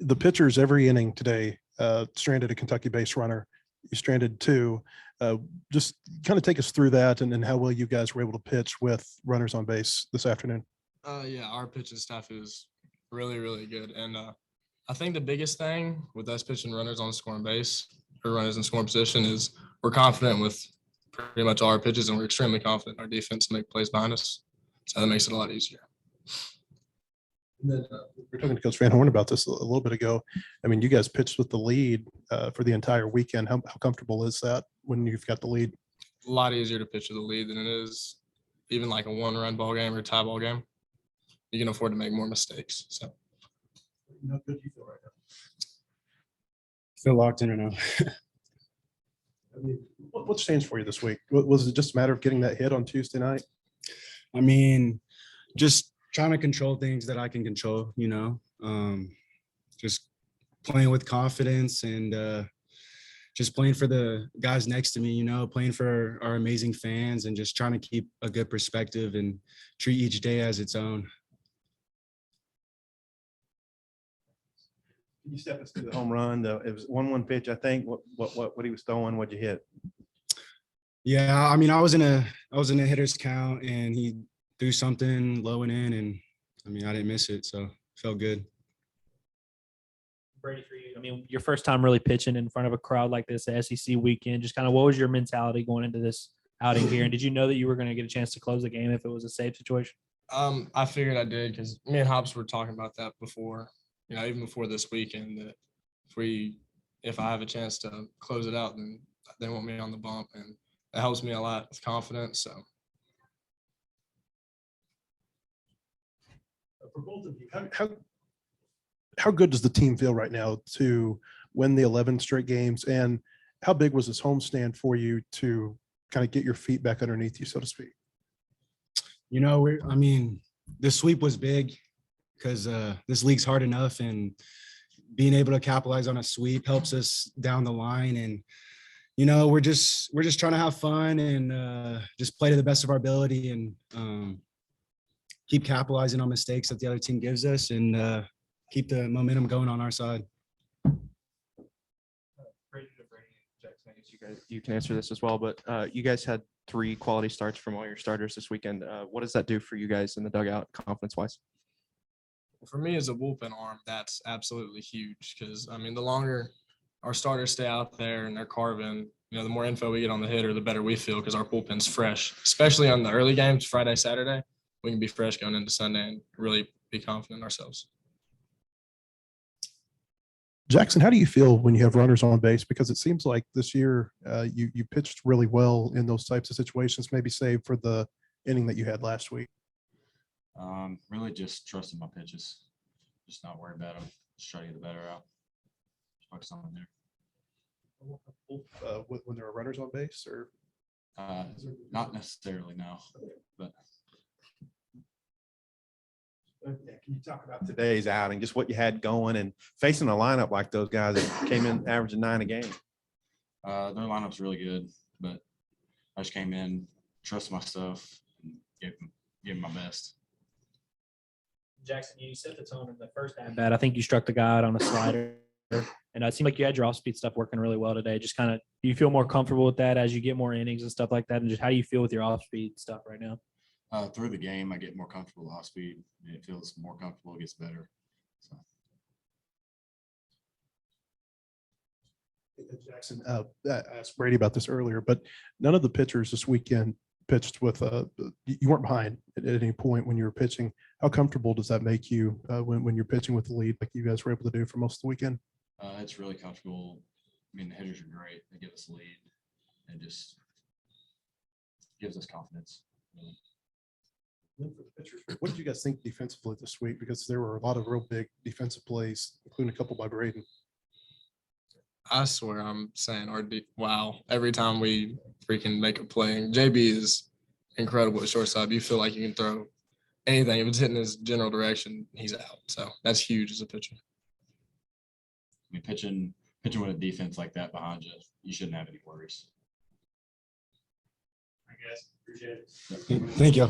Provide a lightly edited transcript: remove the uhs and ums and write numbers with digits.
The pitchers every inning today stranded a Kentucky base runner. You stranded two. Just kind of take us through that and how well you guys were able to pitch with runners on base this afternoon. Yeah, our pitching staff is really, really good. And I think the biggest thing with us pitching runners on scoring base or runners in scoring position is we're confident with pretty much all our pitches, and we're extremely confident in our defense to make plays behind us. So that makes it a lot easier. And then we were talking to Coach Van Horn about this a little bit ago. I mean, you guys pitched with the lead for the entire weekend. How comfortable is that when you've got the lead? A lot easier to pitch with the lead than it is even like a one-run ball game or a tie ball game. You can afford to make more mistakes. So, how good do you feel right now? Feel locked in or no? I mean, what's changed for you this week? Was it just a matter of getting that hit on Tuesday night? I mean, just trying to control things that I can control, just playing with confidence and just playing for the guys next to me, playing for our amazing fans and just trying to keep a good perspective and treat each day as its own. Can you step us through the home run? It was 1-1 pitch, I think. What he was throwing, what'd you hit? Yeah, I mean, I was in a hitter's count and he threw something low and in, and I mean, I didn't miss it, so felt good. Brady, for you, I mean, your first time really pitching in front of a crowd like this, the SEC weekend, just kind of what was your mentality going into this outing here? And did you know that you were going to get a chance to close the game if it was a safe situation? I figured I did because me and Hobbs were talking about that before, even before this weekend, that if I have a chance to close it out, then they want me on the bump, and that helps me a lot with confidence. So. For both of you, how good does the team feel right now to win the 11 straight games? And how big was this homestand for you to kind of get your feet back underneath you, so to speak? The sweep was big because this league's hard enough, and being able to capitalize on a sweep helps us down the line. And, we're just trying to have fun and just play to the best of our ability and keep capitalizing on mistakes that the other team gives us and keep the momentum going on our side. Brady, Jaxon, I guess you can answer this as well, but you guys had 3 quality starts from all your starters this weekend. What does that do for you guys in the dugout, confidence-wise? For me as a bullpen arm, that's absolutely huge because, the longer our starters stay out there and they're carving, the more info we get on the hitter, the better we feel because our bullpen's fresh, especially on the early games, Friday, Saturday. We can be fresh going into Sunday and really be confident in ourselves. Jaxon, how do you feel when you have runners on base? Because it seems like this year you pitched really well in those types of situations, maybe save for the inning that you had last week. Really just trusting my pitches, just not worry about them, just try to get the better out. Just focus on there. When there are runners on base, or not necessarily, no, but. Can you talk about today's outing, just what you had going and facing a lineup like those guys that came in averaging 9 a game? Their lineup's really good, but I just came in, trusted my stuff, and gave them my best. Jaxon, you set the tone in the first at bat. I think you struck the guy out on a slider, and it seemed like you had your off-speed stuff working really well today. Just kind of, do you feel more comfortable with that as you get more innings and stuff like that? And just how do you feel with your off-speed stuff right now? Through the game, I get more comfortable off speed. It feels more comfortable, it gets better. So. Jaxon, I asked Brady about this earlier, but none of the pitchers this weekend pitched with you weren't behind at any point when you were pitching. How comfortable does that make you when you're pitching with the lead like you guys were able to do for most of the weekend? It's really comfortable. The hitters are great. They give us the lead and just gives us confidence. Really. For the pitchers, what did you guys think defensively this week? Because there were a lot of real big defensive plays, including a couple by Braydon. I swear I'm saying wow. Every time we freaking make a play, and JB is incredible at shortstop. You feel like you can throw anything. If it's hitting his general direction, he's out. So that's huge as a pitcher. Pitching with a defense like that behind you, you shouldn't have any worries. I guess. Appreciate it. Thank you.